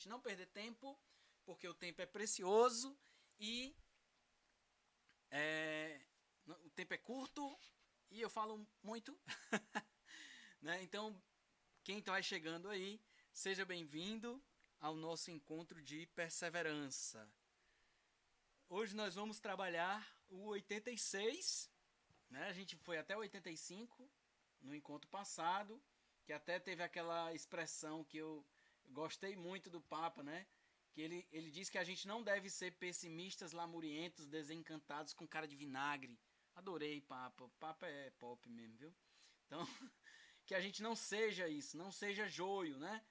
gente não perder tempo, porque o tempo é precioso e o tempo é curto e eu falo muito. Né? Então, quem está chegando aí, seja bem-vindo ao nosso encontro de perseverança. Hoje nós vamos trabalhar o 86, né? A gente foi até o 85 no encontro passado, que até teve aquela expressão que eu gostei muito do Papa, né? Que ele diz que a gente não deve ser pessimistas, lamurientos, desencantados com cara de vinagre. Adorei, Papa. Papa é pop mesmo, viu? Então, que a gente não seja isso, não seja joio, né?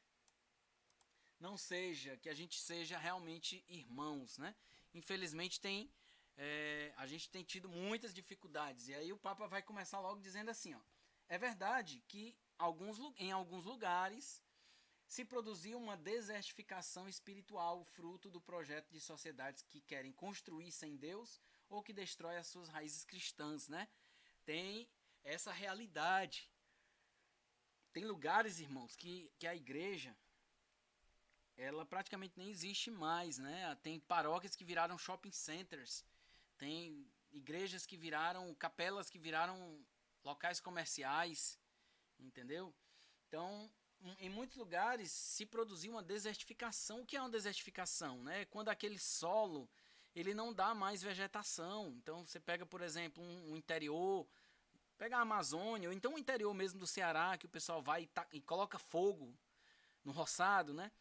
Não seja, que a gente seja realmente irmãos, né? Infelizmente a gente tem tido muitas dificuldades. E aí o Papa vai começar logo dizendo assim, ó, é verdade que em alguns lugares se produziu uma desertificação espiritual, fruto do projeto de sociedades que querem construir sem Deus ou que destrói as suas raízes cristãs, né? Tem essa realidade. Tem lugares, irmãos, que a igreja ela praticamente nem existe mais, né? Tem paróquias que viraram shopping centers, tem igrejas que viraram, capelas que viraram locais comerciais, entendeu? Então, em muitos lugares se produziu uma desertificação. O que é uma desertificação, né? Quando aquele solo ele não dá mais vegetação. Então, você pega, por exemplo, um interior, pega a Amazônia, ou então o interior mesmo do Ceará, que o pessoal vai e coloca fogo no roçado, né?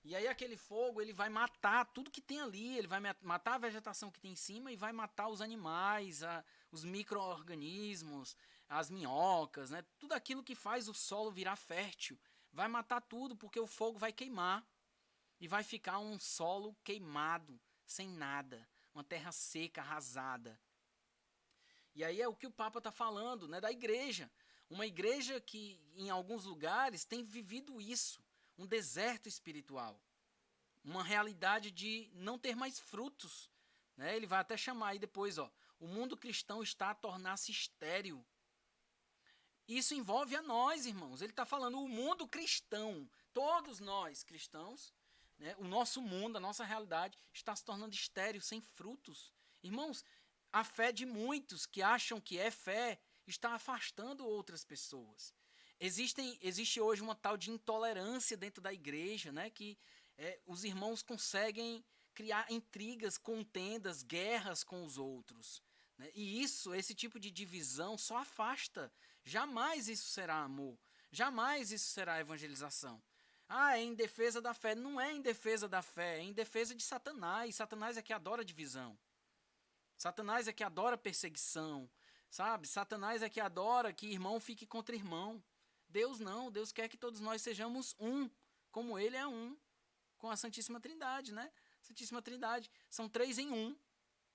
E aí aquele fogo ele vai matar tudo que tem ali, ele vai matar a vegetação que tem em cima e vai matar os animais, os micro-organismos, as minhocas, né? Tudo aquilo que faz o solo virar fértil. Vai matar tudo porque o fogo vai queimar e vai ficar um solo queimado, sem nada, uma terra seca, arrasada. E aí é o que o Papa está falando, né, da igreja. Uma igreja que em alguns lugares tem vivido isso, um deserto espiritual, uma realidade de não ter mais frutos. Né? Ele vai até chamar aí depois, ó, o mundo cristão está a tornar-se estéril. Isso envolve a nós, irmãos. Ele está falando o mundo cristão, todos nós cristãos, né? O nosso mundo, a nossa realidade está se tornando estéril, sem frutos. Irmãos, a fé de muitos que acham que é fé está afastando outras pessoas. Existe hoje uma tal de intolerância dentro da igreja, né? Que os irmãos conseguem criar intrigas, contendas, guerras com os outros. Né? E esse tipo de divisão só afasta. Jamais isso será amor. Jamais isso será evangelização. Ah, é em defesa da fé. Não é em defesa da fé, é em defesa de Satanás. Satanás é que adora divisão. Satanás é que adora perseguição. Sabe? Satanás é que adora que irmão fique contra irmão. Deus não. Deus quer que todos nós sejamos um, como ele é um, com a Santíssima Trindade, né? Santíssima Trindade. São três em um.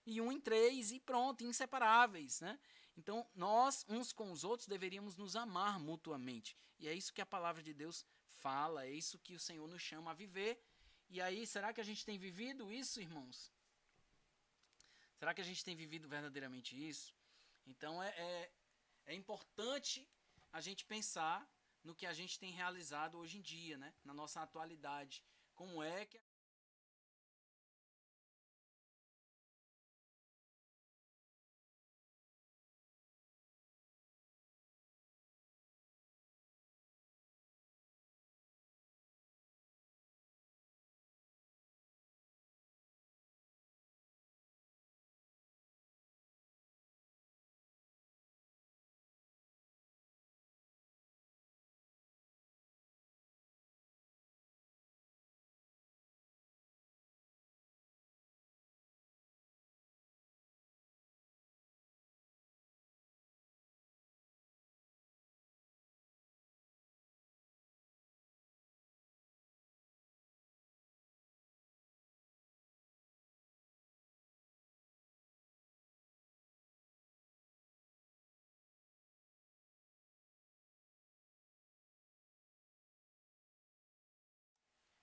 E um em três e pronto, inseparáveis, né? Então, nós, uns com os outros, deveríamos nos amar mutuamente. E é isso que a palavra de Deus fala, é isso que o Senhor nos chama a viver. E aí, será que a gente tem vivido isso, irmãos? Será que a gente tem vivido verdadeiramente isso? Então, é importante a gente pensar no que a gente tem realizado hoje em dia, né? Na nossa atualidade. Como é que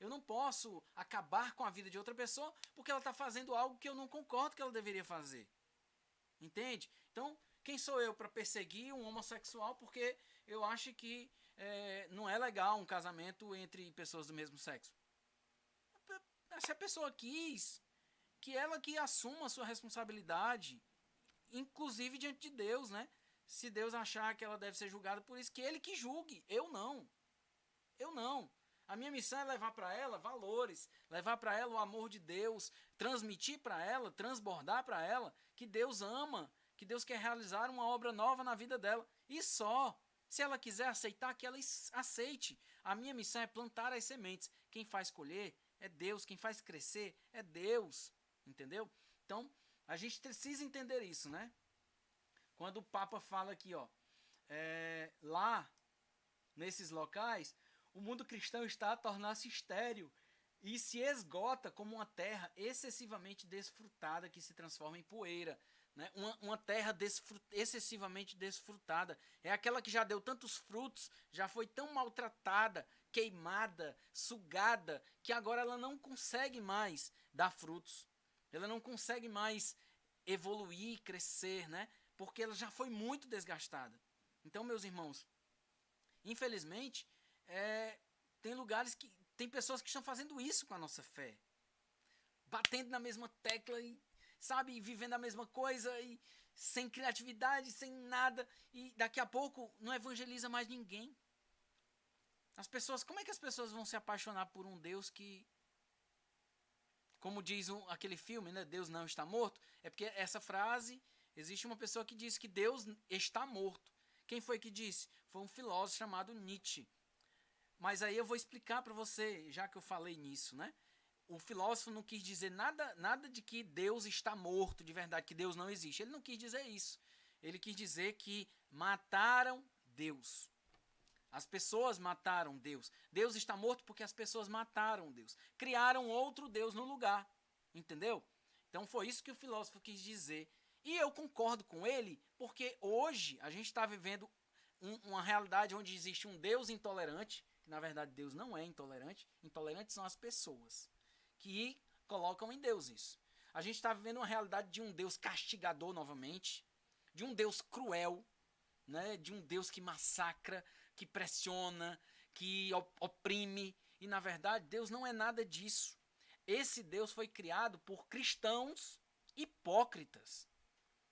eu não posso acabar com a vida de outra pessoa porque ela está fazendo algo que eu não concordo que ela deveria fazer. Entende? Então, quem sou eu para perseguir um homossexual porque eu acho que não é legal um casamento entre pessoas do mesmo sexo? Se a pessoa quis, que ela que assuma a sua responsabilidade, inclusive diante de Deus, né? Se Deus achar que ela deve ser julgada por isso, que ele que julgue. Eu não. Eu não. A minha missão é levar para ela valores, levar para ela o amor de Deus, transmitir para ela, transbordar para ela que Deus ama, que Deus quer realizar uma obra nova na vida dela. E só. Se ela quiser aceitar, que ela aceite. A minha missão é plantar as sementes. Quem faz colher é Deus, quem faz crescer é Deus. Entendeu? Então, a gente precisa entender isso, né? Quando o Papa fala aqui, ó, lá, nesses locais, o mundo cristão está a tornar-se estéril e se esgota como uma terra excessivamente desfrutada que se transforma em poeira. Né? Uma terra excessivamente desfrutada. É aquela que já deu tantos frutos, já foi tão maltratada, queimada, sugada, que agora ela não consegue mais dar frutos. Ela não consegue mais evoluir, crescer, né? Porque ela já foi muito desgastada. Então, meus irmãos, infelizmente, tem lugares que tem pessoas que estão fazendo isso com a nossa fé, batendo na mesma tecla e, sabe, vivendo a mesma coisa e sem criatividade, sem nada, e daqui a pouco não evangeliza mais ninguém. As pessoas, como é que as pessoas vão se apaixonar por um Deus que, como diz aquele filme, né, Deus não está morto? É porque essa frase, existe uma pessoa que diz que Deus está morto. Quem foi que disse? Foi um filósofo chamado Nietzsche. Mas aí eu vou explicar para você, já que eu falei nisso, né? O filósofo não quis dizer nada de que Deus está morto de verdade, que Deus não existe. Ele não quis dizer isso. Ele quis dizer que mataram Deus. As pessoas mataram Deus. Deus está morto porque as pessoas mataram Deus. Criaram outro Deus no lugar. Entendeu? Então foi isso que o filósofo quis dizer. E eu concordo com ele, porque hoje a gente está vivendo uma realidade onde existe um Deus intolerante, que na verdade Deus não é intolerante. Intolerantes são as pessoas que colocam em Deus isso. A gente está vivendo uma realidade de um Deus castigador novamente, de um Deus cruel, né? De um Deus que massacra, que pressiona, que oprime. E na verdade Deus não é nada disso. Esse Deus foi criado por cristãos hipócritas.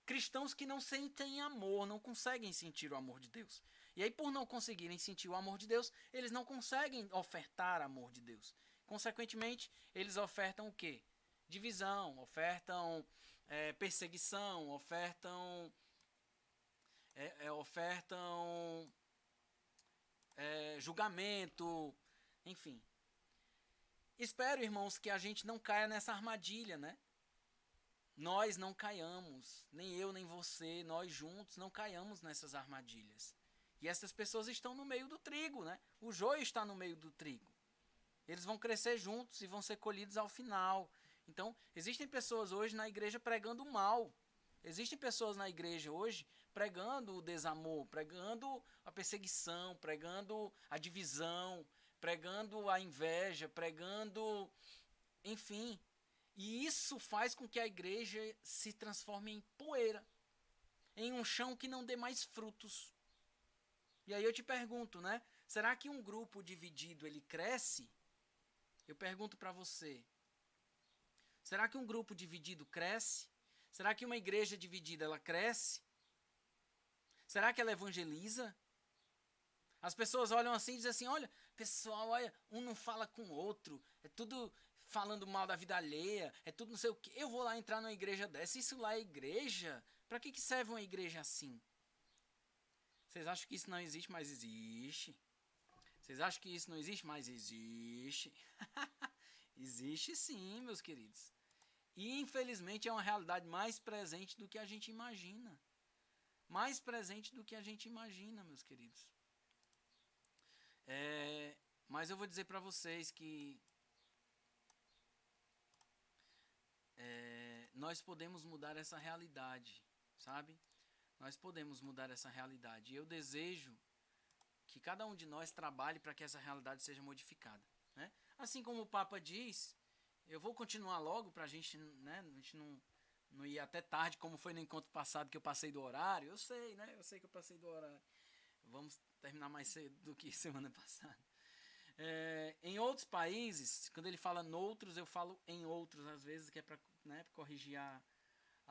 Cristãos que não sentem amor, não conseguem sentir o amor de Deus. E aí, por não conseguirem sentir o amor de Deus, eles não conseguem ofertar amor de Deus. Consequentemente, eles ofertam o quê? Divisão, ofertam perseguição, ofertam julgamento, enfim. Espero, irmãos, que a gente não caia nessa armadilha, né? Nós não caiamos, nem eu, nem você, nós juntos não caiamos nessas armadilhas. E essas pessoas estão no meio do trigo, né? O joio está no meio do trigo. Eles vão crescer juntos e vão ser colhidos ao final. Então, existem pessoas hoje na igreja pregando o mal. Existem pessoas na igreja hoje pregando o desamor, pregando a perseguição, pregando a divisão, pregando a inveja, pregando, enfim. E isso faz com que a igreja se transforme em poeira, em um chão que não dê mais frutos. E aí eu te pergunto, né? Será que um grupo dividido ele cresce? Eu pergunto para você. Será que um grupo dividido cresce? Será que uma igreja dividida ela cresce? Será que ela evangeliza? As pessoas olham assim e dizem assim, olha, pessoal, olha, um não fala com o outro, é tudo falando mal da vida alheia, é tudo não sei o quê. Eu vou lá entrar numa igreja dessa, isso lá é igreja? Para que serve uma igreja assim? Vocês acham que isso não existe, mas existe. Vocês acham que isso não existe, mas existe. Existe sim, meus queridos. E infelizmente é uma realidade mais presente do que a gente imagina. Mais presente do que a gente imagina, meus queridos. Mas eu vou dizer para vocês que nós podemos mudar essa realidade, sabe? Nós podemos mudar essa realidade. E eu desejo que cada um de nós trabalhe para que essa realidade seja modificada, né? Assim como o Papa diz, eu vou continuar logo para a gente não ir até tarde, como foi no encontro passado que eu passei do horário. Eu sei, né? Eu sei que eu passei do horário. Vamos terminar mais cedo do que semana passada. Em outros países, quando ele fala noutros, eu falo em outros, às vezes, que é para, né, corrigir a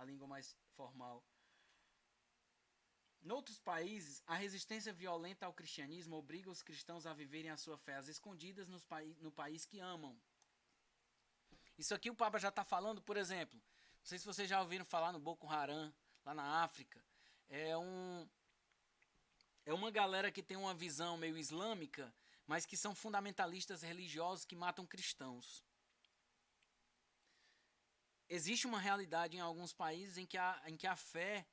língua mais formal. Noutros países, a resistência violenta ao cristianismo obriga os cristãos a viverem a sua fé às escondidas no país que amam. Isso aqui o Papa já está falando, por exemplo, não sei se vocês já ouviram falar no Boko Haram, lá na África. É uma galera que tem uma visão meio islâmica, mas que são fundamentalistas religiosos que matam cristãos. Existe uma realidade em alguns países em que a fé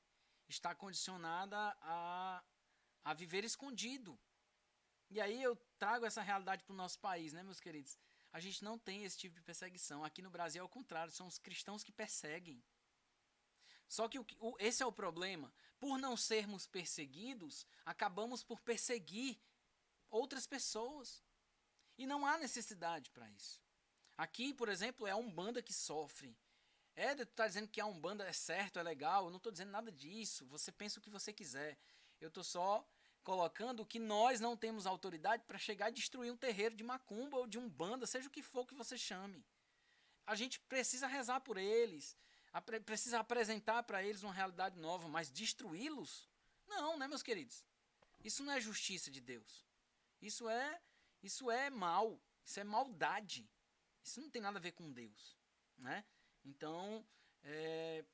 está condicionada a viver escondido. E aí eu trago essa realidade para o nosso país, né, meus queridos? A gente não tem esse tipo de perseguição. Aqui no Brasil é o contrário, são os cristãos que perseguem. Só que esse é o problema. Por não sermos perseguidos, acabamos por perseguir outras pessoas. E não há necessidade para isso. Aqui, por exemplo, é a Umbanda que sofre. Tu está dizendo que a Umbanda é certo, é legal. Eu não estou dizendo nada disso. Você pensa o que você quiser. Eu estou só colocando que nós não temos autoridade para chegar e destruir um terreiro de macumba ou de Umbanda, seja o que for que você chame. A gente precisa rezar por eles, precisa apresentar para eles uma realidade nova, mas destruí-los? Não, né, meus queridos? Isso não é justiça de Deus. Isso é mal, isso é maldade. Isso não tem nada a ver com Deus, né? Então,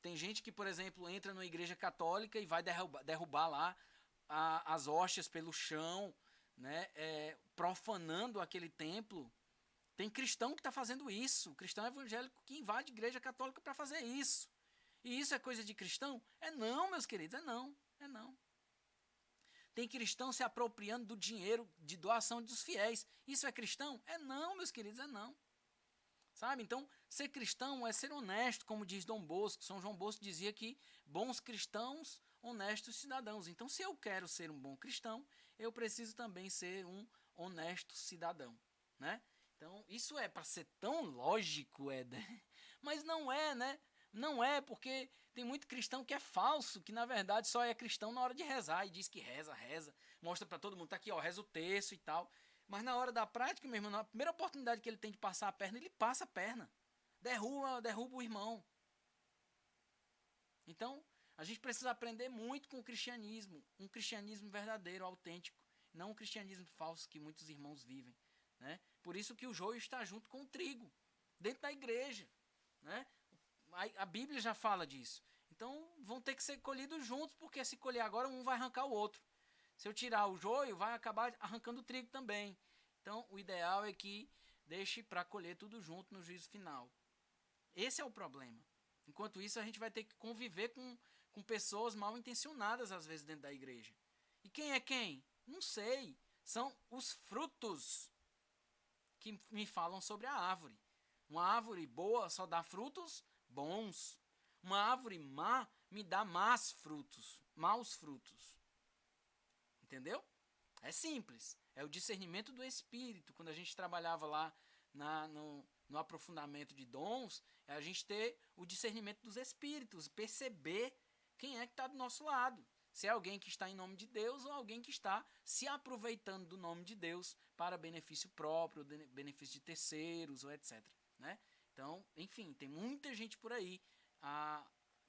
tem gente que, por exemplo, entra numa igreja católica e vai derrubar lá as hóstias pelo chão, né? Profanando aquele templo. Tem cristão que está fazendo isso, cristão evangélico que invade a igreja católica para fazer isso. E isso é coisa de cristão? É não, meus queridos, é não. Tem cristão se apropriando do dinheiro de doação dos fiéis. Isso é cristão? É não, meus queridos, é não. Sabe? Então, ser cristão é ser honesto, como diz Dom Bosco. São João Bosco dizia que bons cristãos, honestos cidadãos. Então, se eu quero ser um bom cristão, eu preciso também ser um honesto cidadão, né? Então, isso é para ser tão lógico, Éder. Mas não é, né? Não é, porque tem muito cristão que é falso, que na verdade só é cristão na hora de rezar e diz que reza, mostra para todo mundo, tá aqui, ó, reza o terço e tal. Mas na hora da prática, meu irmão, na primeira oportunidade que ele tem de passar a perna, ele passa a perna. Derruba o irmão. Então, a gente precisa aprender muito com o cristianismo, um cristianismo verdadeiro, autêntico, não um cristianismo falso que muitos irmãos vivem, né? Por isso que o joio está junto com o trigo, dentro da igreja, né? A Bíblia já fala disso. Então, vão ter que ser colhidos juntos, porque se colher agora, um vai arrancar o outro. Se eu tirar o joio, vai acabar arrancando o trigo também. Então, o ideal é que deixe para colher tudo junto no juízo final. Esse é o problema. Enquanto isso, a gente vai ter que conviver com pessoas mal intencionadas, às vezes, dentro da igreja. E quem é quem? Não sei. São os frutos que me falam sobre a árvore. Uma árvore boa só dá frutos bons. Uma árvore má me dá maus frutos. Entendeu? É simples. É o discernimento do Espírito. Quando a gente trabalhava lá no aprofundamento de dons, é a gente ter o discernimento dos Espíritos, perceber quem é que está do nosso lado. Se é alguém que está em nome de Deus ou alguém que está se aproveitando do nome de Deus para benefício próprio, benefício de terceiros ou etc. Né? Então, enfim, tem muita gente por aí,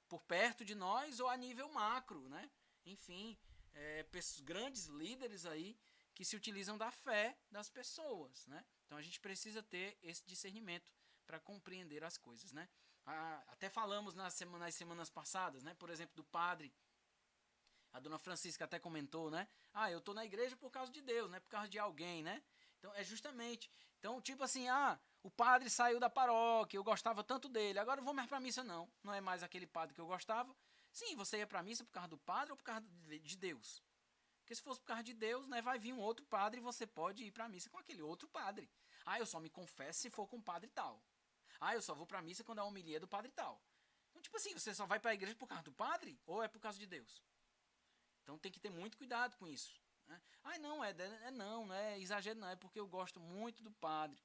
por perto de nós ou a nível macro, né? Enfim, grandes líderes aí que se utilizam da fé das pessoas, né? Então a gente precisa ter esse discernimento para compreender as coisas, né? Até falamos nas semanas passadas, né? Por exemplo, do padre, a dona Francisca até comentou, né? Eu tô na igreja por causa de Deus, não é por causa de alguém, né? Então é justamente, então tipo assim, o padre saiu da paróquia, eu gostava tanto dele, agora eu vou mais pra missa não é mais aquele padre que eu gostava. Sim, você ia pra missa por causa do padre ou por causa de Deus? Porque se fosse por causa de Deus, né, vai vir um outro padre e você pode ir pra missa com aquele outro padre. Eu só me confesso se for com o padre tal. Eu só vou pra missa quando a homilia é do padre tal. Então, tipo assim, você só vai pra igreja por causa do padre ou é por causa de Deus? Então tem que ter muito cuidado com isso. Né? Não é exagero, não, é porque eu gosto muito do padre.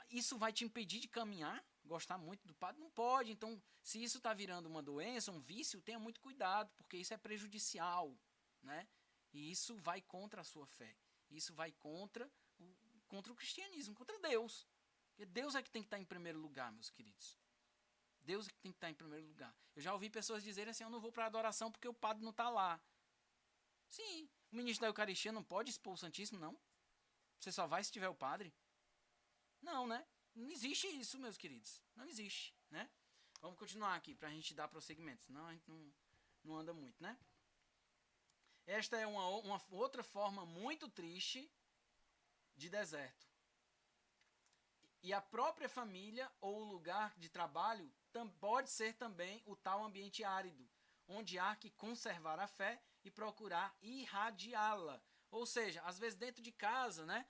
Isso vai te impedir de caminhar? Gostar muito do padre? Não pode. Então, se isso está virando uma doença, um vício, tenha muito cuidado, porque isso é prejudicial, né? E isso vai contra a sua fé. Isso vai contra o cristianismo, contra Deus. Porque Deus é que tem que estar em primeiro lugar, meus queridos. Deus é que tem que estar em primeiro lugar. Eu já ouvi pessoas dizerem assim, eu não vou para a adoração porque o padre não está lá. Sim, o ministro da Eucaristia não pode expor o Santíssimo, não? Você só vai se tiver o padre? Não, né? Não existe isso, meus queridos. Não existe, né? Vamos continuar aqui para a gente dar prosseguimento, senão a gente não anda muito, né? Esta é uma outra forma muito triste de deserto. E a própria família ou o lugar de trabalho pode ser também o tal ambiente árido, onde há que conservar a fé e procurar irradiá-la. Ou seja, às vezes dentro de casa, né?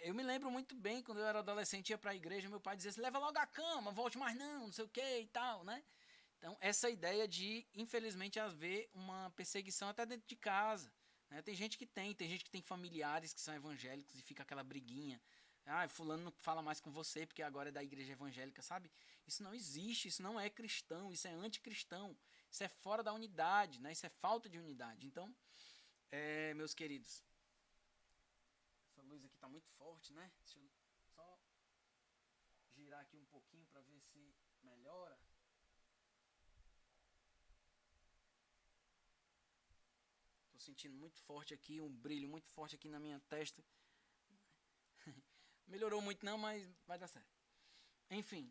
Eu me lembro muito bem, quando eu era adolescente, ia para a igreja, meu pai dizia assim, leva logo a cama, volte mais não sei o que e tal, né? Então, essa ideia de, infelizmente, haver uma perseguição até dentro de casa. Né? Tem gente que tem familiares que são evangélicos e fica aquela briguinha. Ah, fulano não fala mais com você porque agora é da igreja evangélica, sabe? Isso não existe, isso não é cristão, isso é anticristão. Isso é fora da unidade, né? Isso é falta de unidade. Então, meus queridos, essa luz aqui está muito forte, né? Deixa eu só girar aqui um pouquinho para ver se melhora. Tô sentindo muito forte aqui, um brilho muito forte aqui na minha testa. Melhorou muito não, mas vai dar certo. Enfim.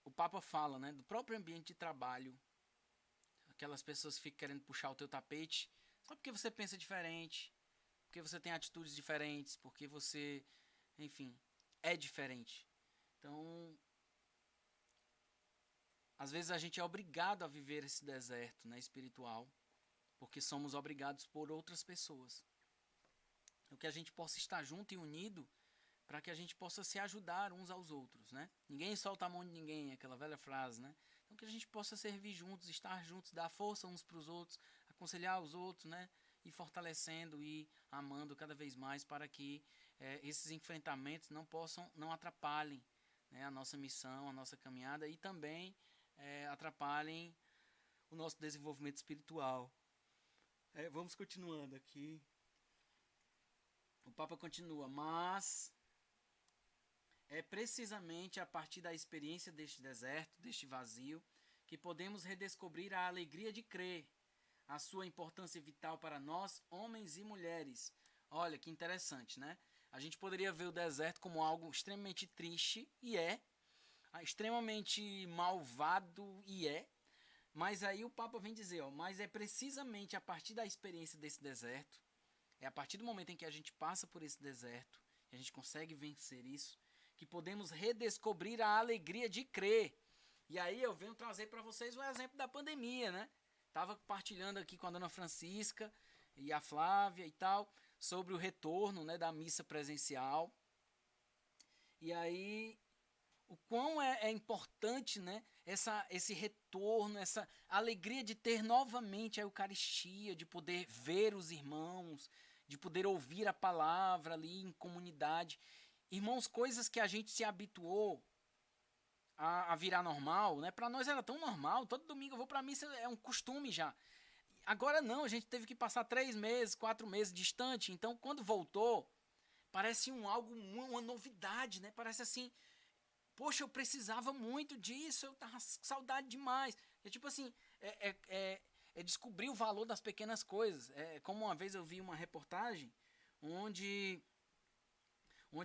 O Papa fala, né, do próprio ambiente de trabalho. Aquelas pessoas que ficam querendo puxar o teu tapete só porque você pensa diferente, porque você tem atitudes diferentes, porque você, enfim, é diferente. Então, às vezes a gente é obrigado a viver esse deserto, né, espiritual, porque somos obrigados por outras pessoas. O que a gente possa estar junto e unido para que a gente possa se ajudar uns aos outros, né? Ninguém solta a mão de ninguém, aquela velha frase, né? Então que a gente possa servir juntos, estar juntos, dar força uns para os outros, aconselhar os outros, né? E fortalecendo e amando cada vez mais para que esses enfrentamentos não atrapalhem, né, a nossa missão, a nossa caminhada e também atrapalhem o nosso desenvolvimento espiritual. Vamos continuando aqui. O Papa continua, mas é precisamente a partir da experiência deste deserto, deste vazio, que podemos redescobrir a alegria de crer, a sua importância vital para nós, homens e mulheres. Olha que interessante, né? A gente poderia ver o deserto como algo extremamente triste, e extremamente malvado, e mas aí o Papa vem dizer, mas é precisamente a partir da experiência desse deserto, é a partir do momento em que a gente passa por esse deserto, e a gente consegue vencer isso, que podemos redescobrir a alegria de crer. E aí eu venho trazer para vocês o exemplo da pandemia, né? Estava compartilhando aqui com a dona Francisca e a Flávia e tal, sobre o retorno, né, da missa presencial. E aí, o quão é importante, né, esse retorno, essa alegria de ter novamente a Eucaristia, de poder ver os irmãos, de poder ouvir a palavra ali em comunidade. Irmãos, coisas que a gente se habituou a virar normal, né? Para nós era tão normal, todo domingo eu vou para a missa, é um costume já. Agora não, a gente teve que passar 3 meses, 4 meses distante, então quando voltou, parece uma novidade, né? Parece assim, poxa, eu precisava muito disso, eu tava com saudade demais. É tipo assim, é descobrir o valor das pequenas coisas. É como uma vez eu vi uma reportagem onde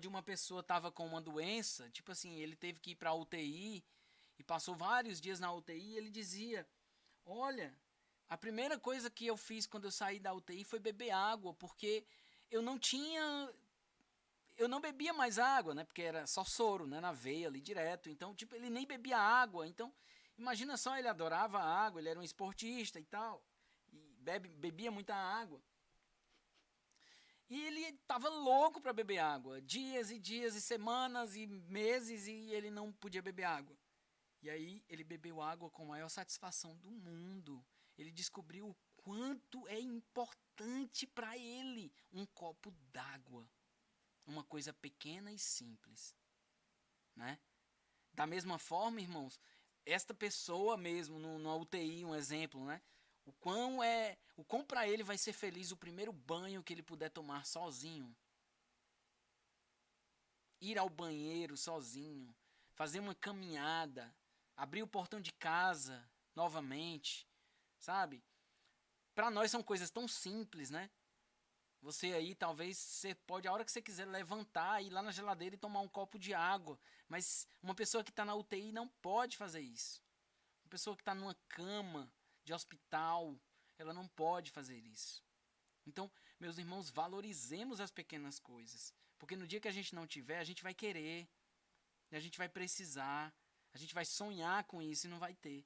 uma pessoa estava com uma doença, tipo assim, ele teve que ir para a UTI e passou vários dias na UTI e ele dizia, olha, a primeira coisa que eu fiz quando eu saí da UTI foi beber água, porque eu não bebia mais água, né, porque era só soro, né, na veia ali direto, então, tipo, ele nem bebia água, então, imagina só, ele adorava a água, ele era um esportista e tal, e bebia muita água. E ele estava louco para beber água. Dias e dias e semanas e meses e ele não podia beber água. E aí ele bebeu água com a maior satisfação do mundo. Ele descobriu o quanto é importante para ele um copo d'água. Uma coisa pequena e simples. Né? Da mesma forma, irmãos, esta pessoa mesmo, no UTI, um exemplo, né? O quão para ele vai ser feliz o primeiro banho que ele puder tomar sozinho. Ir ao banheiro sozinho, fazer uma caminhada, abrir o portão de casa novamente, sabe? Para nós são coisas tão simples, né? Você aí, talvez, você pode, a hora que você quiser, levantar, ir lá na geladeira e tomar um copo de água. Mas uma pessoa que está na UTI não pode fazer isso. Uma pessoa que está numa cama de hospital, ela não pode fazer isso. Então, meus irmãos, valorizemos as pequenas coisas. Porque no dia que a gente não tiver, a gente vai querer, a gente vai precisar, a gente vai sonhar com isso e não vai ter.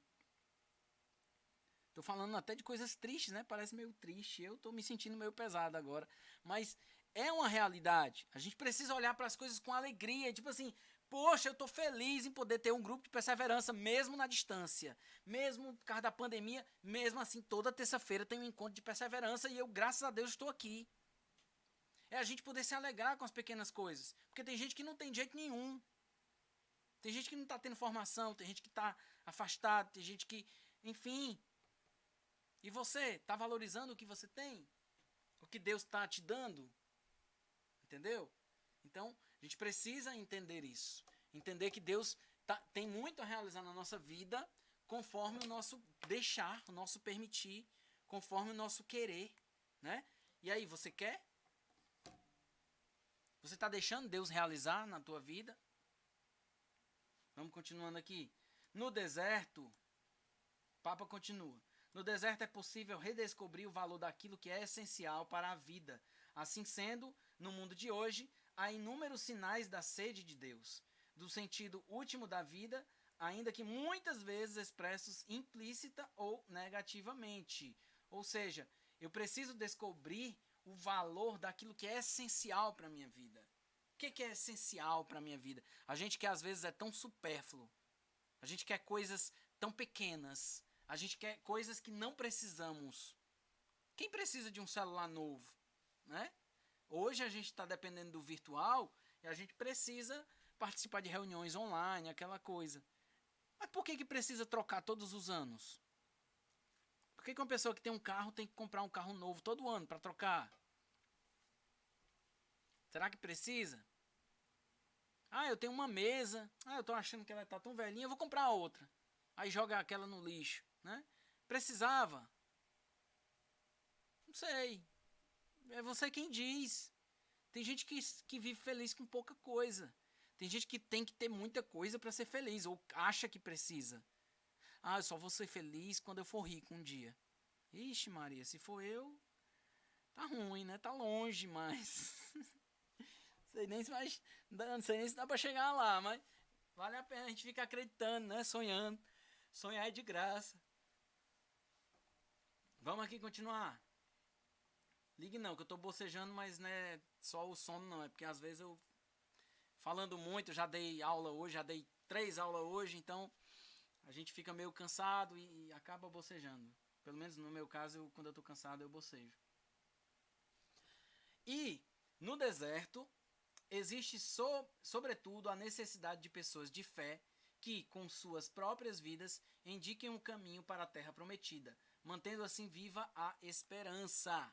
Tô falando até de coisas tristes, né? Parece meio triste. Eu tô me sentindo meio pesado agora. Mas é uma realidade. A gente precisa olhar para as coisas com alegria. Tipo assim, poxa, eu tô feliz em poder ter um grupo de perseverança, mesmo na distância. Mesmo por causa da pandemia, mesmo assim, toda terça-feira tem um encontro de perseverança e eu, graças a Deus, estou aqui. É a gente poder se alegrar com as pequenas coisas. Porque tem gente que não tem jeito nenhum. Tem gente que não tá tendo formação, tem gente que tá afastado, tem gente que... Enfim... E você, está valorizando o que você tem? O que Deus está te dando? Entendeu? Então, a gente precisa entender isso. Entender que Deus tem muito a realizar na nossa vida conforme o nosso deixar, o nosso permitir, conforme o nosso querer. Né? E aí, você quer? Você está deixando Deus realizar na tua vida? Vamos continuando aqui. No deserto, o Papa continua. No deserto é possível redescobrir o valor daquilo que é essencial para a vida. Assim sendo, no mundo de hoje, há inúmeros sinais da sede de Deus, do sentido último da vida, ainda que muitas vezes expressos implícita ou negativamente. Ou seja, eu preciso descobrir o valor daquilo que é essencial para a minha vida. O que é essencial para a minha vida? A gente que às vezes é tão supérfluo, a gente quer coisas tão pequenas, a gente quer coisas que não precisamos. Quem precisa de um celular novo? Né? Hoje a gente está dependendo do virtual e a gente precisa participar de reuniões online, aquela coisa. Mas por que precisa trocar todos os anos? Por que uma pessoa que tem um carro tem que comprar um carro novo todo ano para trocar? Será que precisa? Ah, eu tenho uma mesa. Ah, eu estou achando que ela está tão velhinha, eu vou comprar outra. Aí joga aquela no lixo. Né? Precisava? Não sei. É você quem diz. Tem gente que vive feliz com pouca coisa. Tem gente que tem que ter muita coisa para ser feliz, ou acha que precisa. Ah, eu só vou ser feliz quando eu for rico um dia. Ixi, Maria, se for eu, tá ruim, né? Tá longe, mas... não sei nem se dá pra chegar lá, mas vale a pena a gente ficar acreditando, né? Sonhando. Sonhar é de graça. Vamos aqui continuar. Ligue não, que eu tô bocejando, mas não é só o sono não, é porque às vezes eu falando muito, já dei aula hoje, já dei 3 aulas hoje, então a gente fica meio cansado e acaba bocejando. Pelo menos no meu caso, quando eu tô cansado, eu bocejo. E no deserto existe sobretudo a necessidade de pessoas de fé que, com suas próprias vidas, indiquem um caminho para a terra prometida, mantendo assim viva a esperança.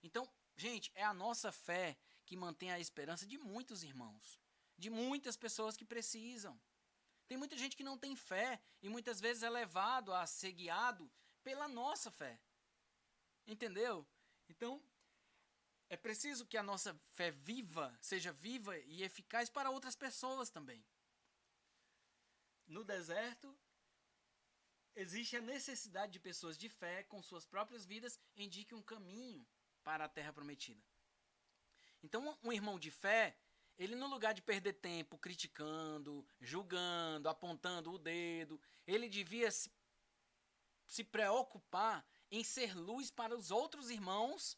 Então, gente, é a nossa fé que mantém a esperança de muitos irmãos, de muitas pessoas que precisam. Tem muita gente que não tem fé e muitas vezes é levado a ser guiado pela nossa fé. Entendeu? Então, é preciso que a nossa fé seja viva e eficaz para outras pessoas também. No deserto, existe a necessidade de pessoas de fé com suas próprias vidas indiquem um caminho para a terra prometida. Então, um irmão de fé, ele no lugar de perder tempo criticando, julgando, apontando o dedo, ele devia se preocupar em ser luz para os outros irmãos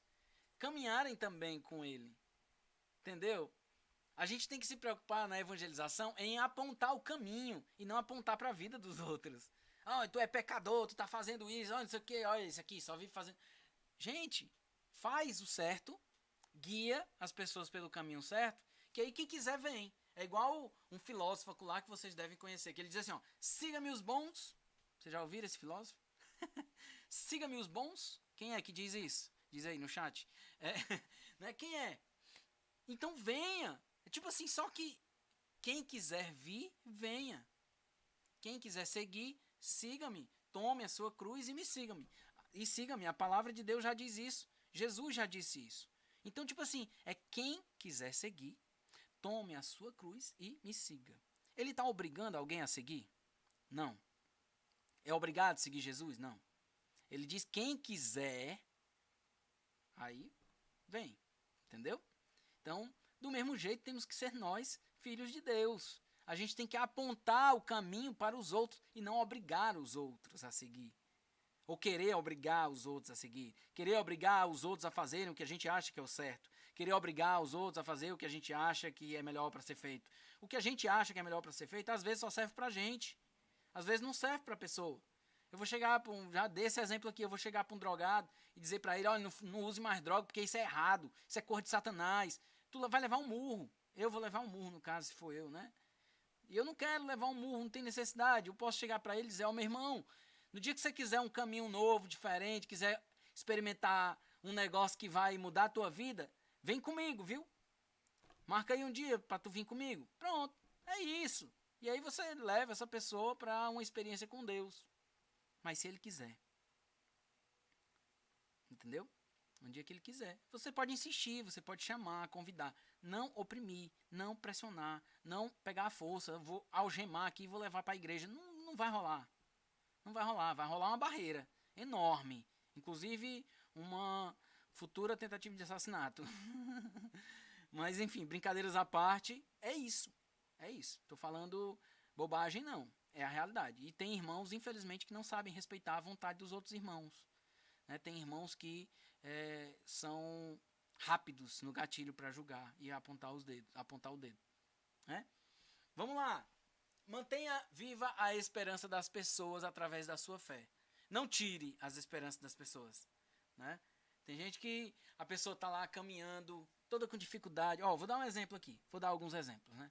caminharem também com ele. Entendeu? A gente tem que se preocupar na evangelização em apontar o caminho e não apontar para a vida dos outros. Ah, tu é pecador, tu tá fazendo isso, olha isso aqui, olha isso aqui, só vive fazendo... Gente, faz o certo, guia as pessoas pelo caminho certo, que aí quem quiser vem. É igual um filósofo lá que vocês devem conhecer, que ele diz assim, ó, siga-me os bons. Vocês já ouviram esse filósofo? siga-me os bons. Quem é que diz isso? Diz aí no chat. Né? Quem é? Então venha. É tipo assim, só que quem quiser vir, venha. Quem quiser seguir, siga-me. Tome a sua cruz e me siga-me. E siga-me. A palavra de Deus já diz isso. Jesus já disse isso. Então, tipo assim, é quem quiser seguir, tome a sua cruz e me siga. Ele está obrigando alguém a seguir? Não. É obrigado a seguir Jesus? Não. Ele diz quem quiser, aí vem. Entendeu? Então, do mesmo jeito, temos que ser nós, filhos de Deus. A gente tem que apontar o caminho para os outros e não obrigar os outros a seguir. Ou querer obrigar os outros a seguir. Querer obrigar os outros a fazerem o que a gente acha que é o certo. Querer obrigar os outros a fazer o que a gente acha que é melhor para ser feito. O que a gente acha que é melhor para ser feito, às vezes só serve para a gente. Às vezes não serve para a pessoa. Eu vou chegar para já desse exemplo aqui, eu vou chegar para um drogado e dizer para ele, olha, não use mais droga porque isso é errado, isso é cor de Satanás. Tu vai levar um murro. Eu vou levar um murro, no caso, se for eu, né? E eu não quero levar um murro, não tem necessidade. Eu posso chegar para ele e dizer, ó, meu irmão, no dia que você quiser um caminho novo, diferente, quiser experimentar um negócio que vai mudar a tua vida, vem comigo, viu? Marca aí um dia para tu vir comigo. Pronto, é isso. E aí você leva essa pessoa para uma experiência com Deus. Mas se ele quiser. Entendeu? Um dia que ele quiser. Você pode insistir, você pode chamar, convidar. Não oprimir, não pressionar, não pegar a força, vou algemar aqui e vou levar para a igreja. Não, não vai rolar. Não vai rolar. Vai rolar uma barreira enorme. Inclusive, uma futura tentativa de assassinato. Mas, enfim, brincadeiras à parte, é isso. É isso. Tô falando bobagem, não. É a realidade. E tem irmãos, infelizmente, que não sabem respeitar a vontade dos outros irmãos. Né? Tem irmãos que são rápidos no gatilho para julgar e apontar o dedo. Né? Vamos lá. Mantenha viva a esperança das pessoas através da sua fé. Não tire as esperanças das pessoas. Né? Tem gente que a pessoa está lá caminhando, toda com dificuldade. Vou dar um exemplo aqui. Vou dar alguns exemplos. Né?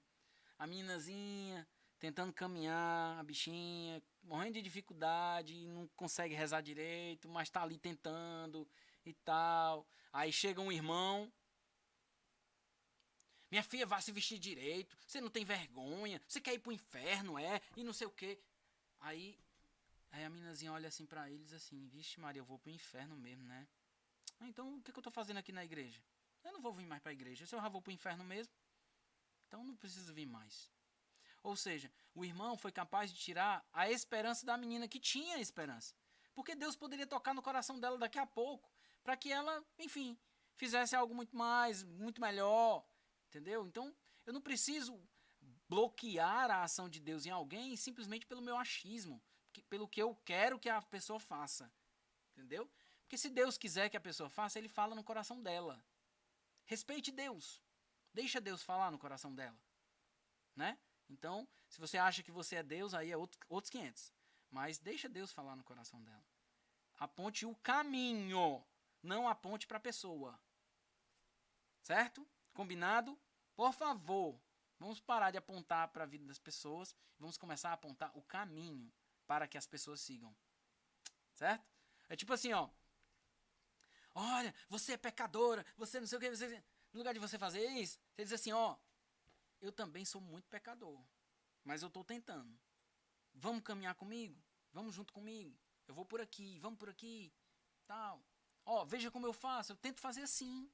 A meninazinha tentando caminhar, a bichinha, morrendo de dificuldade, não consegue rezar direito, mas está ali tentando e tal. Aí chega um irmão. Minha filha, vá se vestir direito, você não tem vergonha, você quer ir pro inferno, e não sei o quê. Aí a meninazinha olha assim pra eles assim, vixe Maria, eu vou pro inferno mesmo, né? Então o que eu tô fazendo aqui na igreja? Eu não vou vir mais pra igreja, se eu já vou pro inferno mesmo, então não preciso vir mais. Ou seja, o irmão foi capaz de tirar a esperança da menina que tinha esperança. Porque Deus poderia tocar no coração dela daqui a pouco, para que ela, enfim, fizesse algo muito mais, muito melhor, entendeu? Então, eu não preciso bloquear a ação de Deus em alguém simplesmente pelo meu achismo, pelo que eu quero que a pessoa faça, entendeu? Porque se Deus quiser que a pessoa faça, ele fala no coração dela. Respeite Deus. Deixa Deus falar no coração dela, né? Então, se você acha que você é Deus, aí é outros 500. Mas deixa Deus falar no coração dela. Aponte o caminho, não aponte para a pessoa. Certo? Combinado? Por favor, vamos parar de apontar para a vida das pessoas e vamos começar a apontar o caminho para que as pessoas sigam. Certo? É tipo assim, olha, você é pecadora, você não sei o que, no lugar de você fazer isso, você diz assim, eu também sou muito pecador, mas eu estou tentando. Vamos caminhar comigo? Vamos junto comigo? Eu vou por aqui, vamos por aqui, tal. Veja como eu faço, eu tento fazer assim.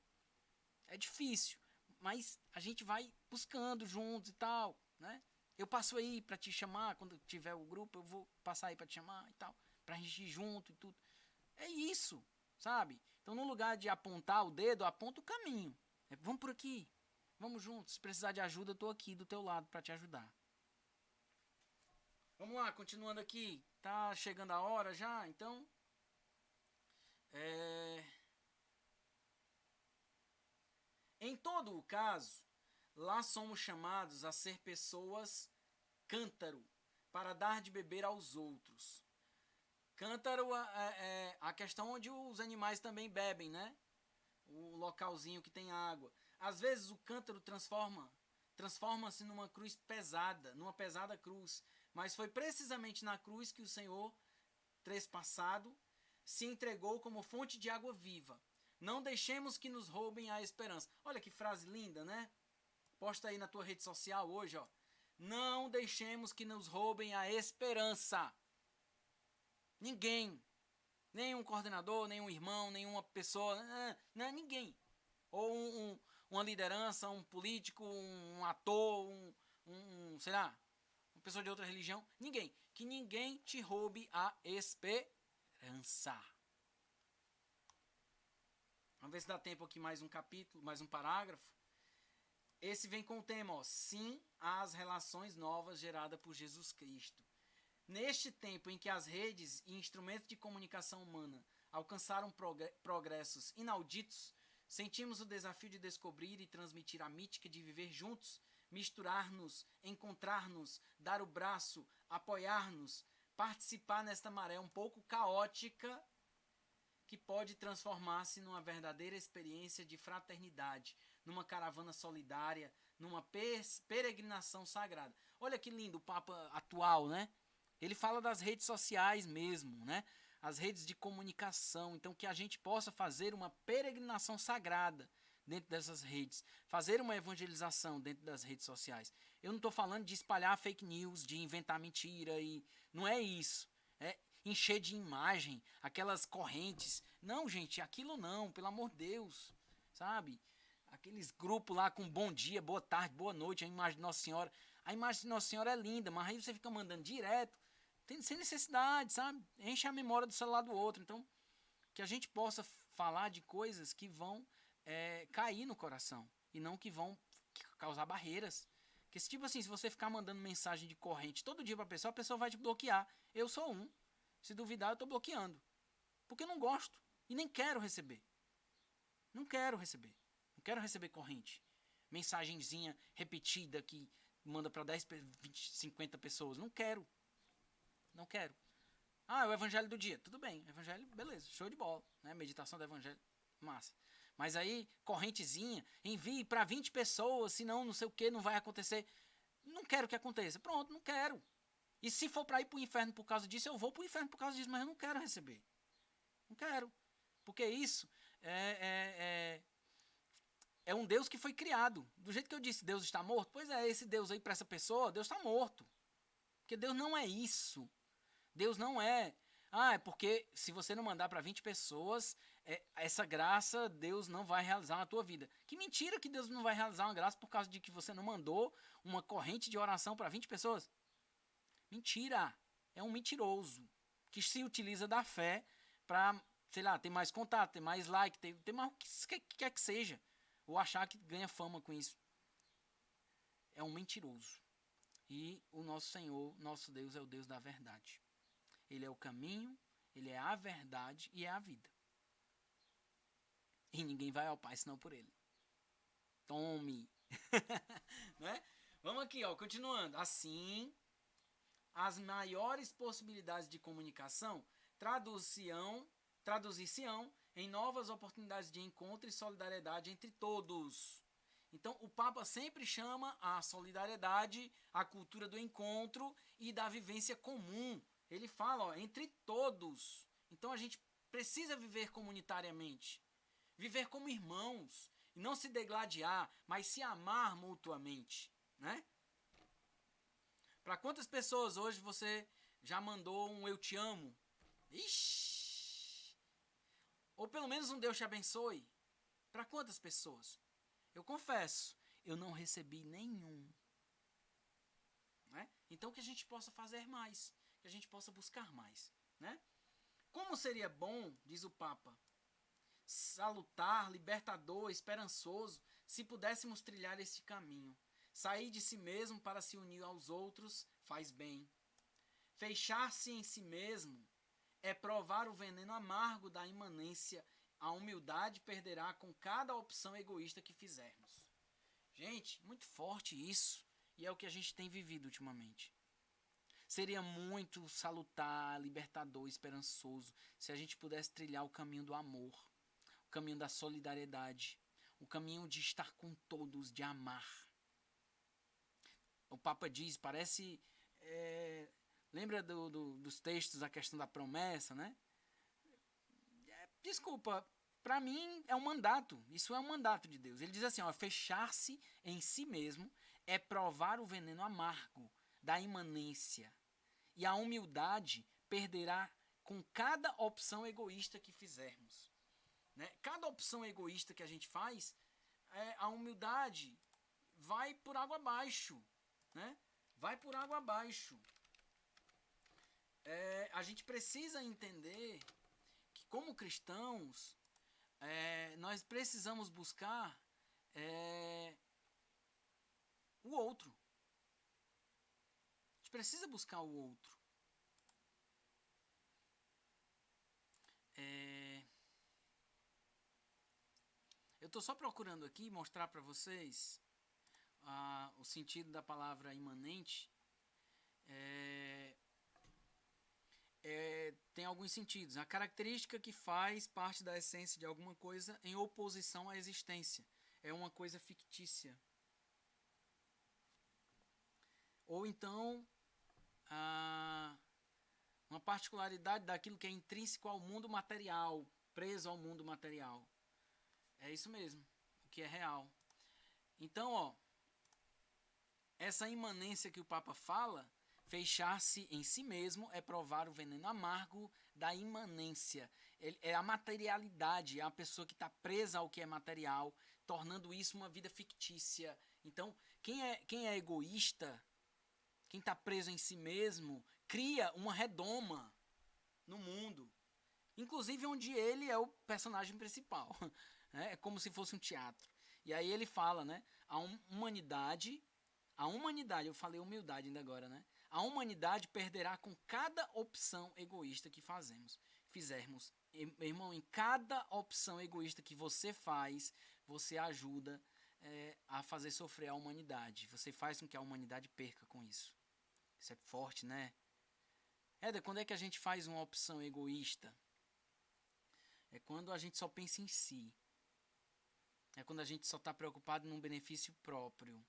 É difícil, mas a gente vai buscando juntos e tal, né? Eu passo aí para te chamar, quando tiver o grupo, eu vou passar aí para te chamar e tal, pra gente ir junto e tudo. É isso, sabe? Então, no lugar de apontar o dedo, aponta o caminho. Vamos por aqui. Vamos juntos. Se precisar de ajuda, eu tô aqui do teu lado para te ajudar. Vamos lá, continuando aqui. Tá chegando a hora já, então. Em todo o caso, lá somos chamados a ser pessoas cântaro, para dar de beber aos outros. Cântaro é a questão onde os animais também bebem, né? O localzinho que tem água. Às vezes o cântaro transforma-se numa cruz pesada, numa pesada cruz. Mas foi precisamente na cruz que o Senhor, trespassado, se entregou como fonte de água viva. Não deixemos que nos roubem a esperança. Olha que frase linda, né? Posta aí na tua rede social hoje, ó. Não deixemos que nos roubem a esperança. Ninguém. Nenhum coordenador, nenhum irmão, nenhuma pessoa, ninguém. Ou uma liderança, um político, um ator, sei lá, uma pessoa de outra religião. Ninguém. Que ninguém te roube a esperança. Vamos ver se dá tempo aqui mais um capítulo, mais um parágrafo. Esse vem com o tema, ó, sim às relações novas geradas por Jesus Cristo. Neste tempo em que as redes e instrumentos de comunicação humana alcançaram progressos inauditos, sentimos o desafio de descobrir e transmitir a mítica de viver juntos, misturar-nos, encontrar-nos, dar o braço, apoiar-nos, participar nesta maré um pouco caótica que pode transformar-se numa verdadeira experiência de fraternidade, numa caravana solidária, numa peregrinação sagrada. Olha que lindo o Papa atual, né? Ele fala das redes sociais mesmo, né? As redes de comunicação. Então, que a gente possa fazer uma peregrinação sagrada dentro dessas redes. Fazer uma evangelização dentro das redes sociais. Eu não estou falando de espalhar fake news, de inventar mentira. Não é isso. É encher de imagem, aquelas correntes. Não, gente, aquilo não, pelo amor de Deus. Sabe? Aqueles grupos lá com bom dia, boa tarde, boa noite, a imagem de Nossa Senhora. A imagem de Nossa Senhora é linda, mas aí você fica mandando direto. Sem necessidade, sabe? Enche a memória do celular do outro. Então, que a gente possa falar de coisas que vão cair no coração e não que vão causar barreiras. Porque, tipo assim, se você ficar mandando mensagem de corrente todo dia pra pessoa, a pessoa vai te bloquear. Eu sou um. Se duvidar, eu tô bloqueando. Porque eu não gosto e nem quero receber. Não quero receber. Não quero receber corrente. Mensagenzinha repetida que manda pra 10, 20, 50 pessoas. Não quero. Não quero. Ah, é o evangelho do dia. Tudo bem, evangelho, beleza, show de bola. Né? Meditação do evangelho, massa. Mas aí, correntezinha, envie para 20 pessoas, senão não sei o que, não vai acontecer. Não quero que aconteça. Pronto, não quero. E se for para ir para o inferno por causa disso, eu vou para o inferno por causa disso, mas eu não quero receber. Não quero. Porque isso é um Deus que foi criado. Do jeito que eu disse, Deus está morto. Pois é, esse Deus aí para essa pessoa, Deus está morto. Porque Deus não é isso. Deus não é. Ah, é porque se você não mandar para 20 pessoas, essa graça Deus não vai realizar na tua vida. Que mentira que Deus não vai realizar uma graça por causa de que você não mandou uma corrente de oração para 20 pessoas. Mentira. É um mentiroso que se utiliza da fé para, sei lá, ter mais contato, ter mais like, ter mais o que quer que seja. Ou achar que ganha fama com isso. É um mentiroso. E o nosso Senhor, nosso Deus, é o Deus da verdade. Ele é o caminho, ele é a verdade e é a vida. E ninguém vai ao Pai senão por ele. Tome! Não é? Vamos aqui, ó, continuando. Assim, as maiores possibilidades de comunicação traduzir-se-ão em novas oportunidades de encontro e solidariedade entre todos. Então, o Papa sempre chama a solidariedade, a cultura do encontro e da vivência comum. Ele fala, ó, entre todos. Então, a gente precisa viver comunitariamente. Viver como irmãos. E não se degladiar, mas se amar mutuamente. Né? Para quantas pessoas hoje você já mandou um eu te amo? Ixi! Ou pelo menos um Deus te abençoe? Para quantas pessoas? Eu confesso, eu não recebi nenhum. Né? Então que a gente possa fazer mais, que a gente possa buscar mais. Né? Como seria bom, diz o Papa, salutar, libertador, esperançoso, se pudéssemos trilhar este caminho. Sair de si mesmo para se unir aos outros faz bem. Fechar-se em si mesmo é provar o veneno amargo da imanência. A humildade perderá com cada opção egoísta que fizermos. Gente, muito forte isso. E é o que a gente tem vivido ultimamente. Seria muito salutar, libertador, esperançoso, se a gente pudesse trilhar o caminho do amor, o caminho da solidariedade, o caminho de estar com todos, de amar. O Papa diz, parece... lembra dos textos, a questão da promessa, né? Desculpa, para mim é um mandato. Isso é um mandato de Deus. Ele diz assim, ó, fechar-se em si mesmo é provar o veneno amargo da imanência. E a humildade perderá com cada opção egoísta que fizermos. Né? Cada opção egoísta que a gente faz, a humildade vai por água abaixo. Né? Vai por água abaixo. A gente precisa entender que, como cristãos, nós precisamos buscar o outro. A gente precisa buscar o outro. Eu estou só procurando aqui mostrar para vocês o sentido da palavra imanente. Tem alguns sentidos. A característica que faz parte da essência de alguma coisa em oposição à existência. É uma coisa fictícia. Ou então, uma particularidade daquilo que é intrínseco ao mundo material, preso ao mundo material. É isso mesmo, o que é real. Então, ó, essa imanência que o Papa fala, fechar-se em si mesmo é provar o veneno amargo da imanência. É a materialidade, é a pessoa que está presa ao que é material, tornando isso uma vida fictícia. Então, quem é egoísta, quem está preso em si mesmo, cria uma redoma no mundo. Inclusive onde ele é o personagem principal. É como se fosse um teatro. E aí ele fala, né? A humanidade, eu falei humildade ainda agora, né? A humanidade perderá com cada opção egoísta que fizermos. Irmão, em cada opção egoísta que você faz, você ajuda a fazer sofrer a humanidade. Você faz com que a humanidade perca com isso. Isso é forte, né? Éder, quando é que a gente faz uma opção egoísta? É quando a gente só pensa em si. É quando a gente só está preocupado num benefício próprio.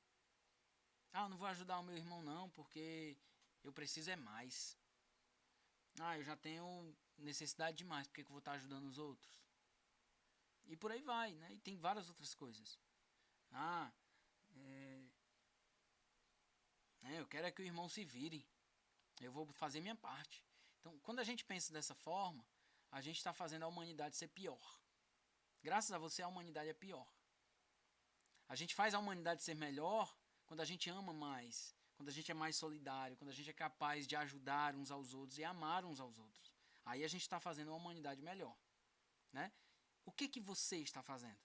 Eu não vou ajudar o meu irmão não, porque eu preciso é mais. Eu já tenho necessidade demais, porque eu vou estar ajudando os outros? E por aí vai, né? E tem várias outras coisas. Eu quero é que o irmão se vire. Eu vou fazer minha parte. Então, quando a gente pensa dessa forma, a gente está fazendo a humanidade ser pior. Graças a você, a humanidade é pior. A gente faz a humanidade ser melhor quando a gente ama mais, quando a gente é mais solidário, quando a gente é capaz de ajudar uns aos outros e amar uns aos outros. Aí a gente está fazendo a humanidade melhor. Né? O que você está fazendo?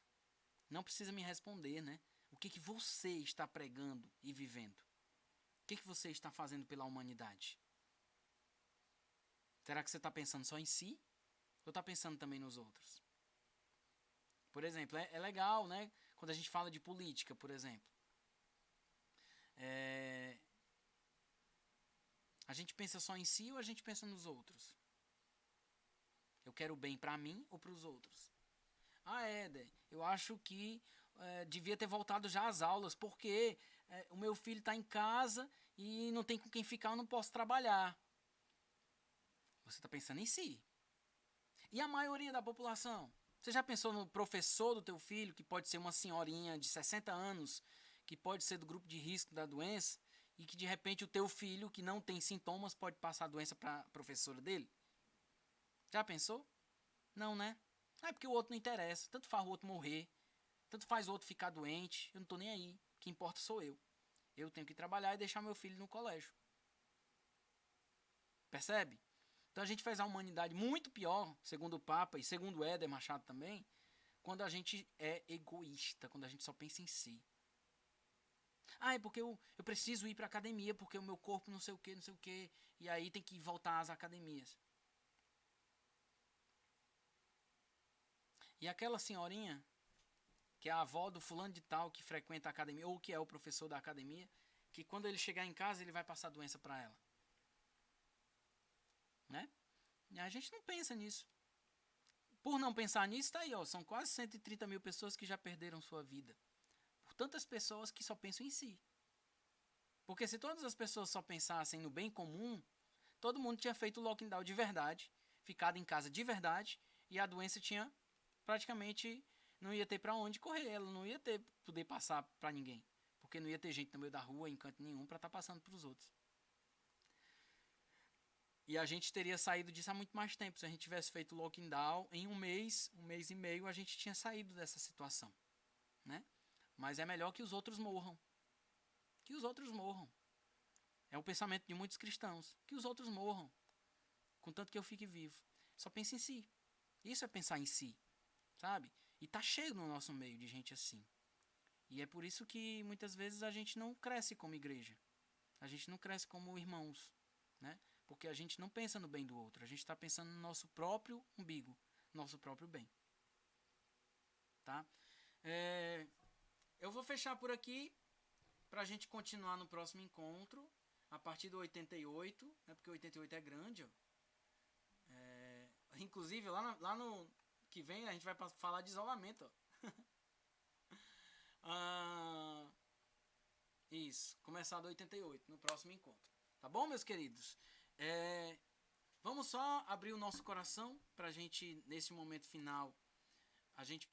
Não precisa me responder, né? O que você está pregando e vivendo? O que você está fazendo pela humanidade? Será que você está pensando só em si? Ou está pensando também nos outros? Por exemplo, é legal, né? Quando a gente fala de política, por exemplo. A gente pensa só em si ou a gente pensa nos outros? Eu quero o bem para mim ou para os outros? Éder, eu acho que devia ter voltado já às aulas, porque o meu filho está em casa e não tem com quem ficar, eu não posso trabalhar. Você está pensando em si. E a maioria da população? Você já pensou no professor do teu filho, que pode ser uma senhorinha de 60 anos, que pode ser do grupo de risco da doença, e que de repente o teu filho, que não tem sintomas, pode passar a doença para a professora dele? Já pensou? Não, né? É porque o outro não interessa. Tanto faz o outro morrer, tanto faz o outro ficar doente, eu não estou nem aí. O que importa sou eu. Eu tenho que trabalhar e deixar meu filho no colégio. Percebe? Então a gente faz a humanidade muito pior, segundo o Papa e segundo o Éder Machado também, quando a gente é egoísta, quando a gente só pensa em si. É porque eu preciso ir para academia, porque o meu corpo não sei o que, e aí tem que voltar às academias. E aquela senhorinha, que é a avó do fulano de tal que frequenta a academia, ou que é o professor da academia, que quando ele chegar em casa ele vai passar doença para ela. Né? E a gente não pensa nisso. Por não pensar nisso, tá aí, ó, são quase 130 mil pessoas que já perderam sua vida. Por tantas pessoas que só pensam em si. Porque se todas as pessoas só pensassem no bem comum, todo mundo tinha feito o lockdown de verdade, ficado em casa de verdade, e a doença tinha praticamente, não ia ter para onde correr, ela não ia poder passar para ninguém, porque não ia ter gente no meio da rua, em canto nenhum, para estar passando para os outros. E a gente teria saído disso há muito mais tempo. Se a gente tivesse feito o lockdown, em um mês e meio, a gente tinha saído dessa situação, né? Mas é melhor que os outros morram. Que os outros morram. É o pensamento de muitos cristãos. Que os outros morram, contanto que eu fique vivo. Só pensa em si. Isso é pensar em si, sabe? E tá cheio no nosso meio de gente assim. E é por isso que muitas vezes a gente não cresce como igreja. A gente não cresce como irmãos, né? Porque a gente não pensa no bem do outro. A gente está pensando no nosso próprio umbigo, nosso próprio bem. Tá? Eu vou fechar por aqui para a gente continuar no próximo encontro, a partir do 88, né? Porque o 88 é grande, ó. Inclusive, lá no que vem, a gente vai falar de isolamento, ó. Isso, começar do 88, no próximo encontro. Tá bom, meus queridos? Vamos só abrir o nosso coração pra gente, nesse momento final, a gente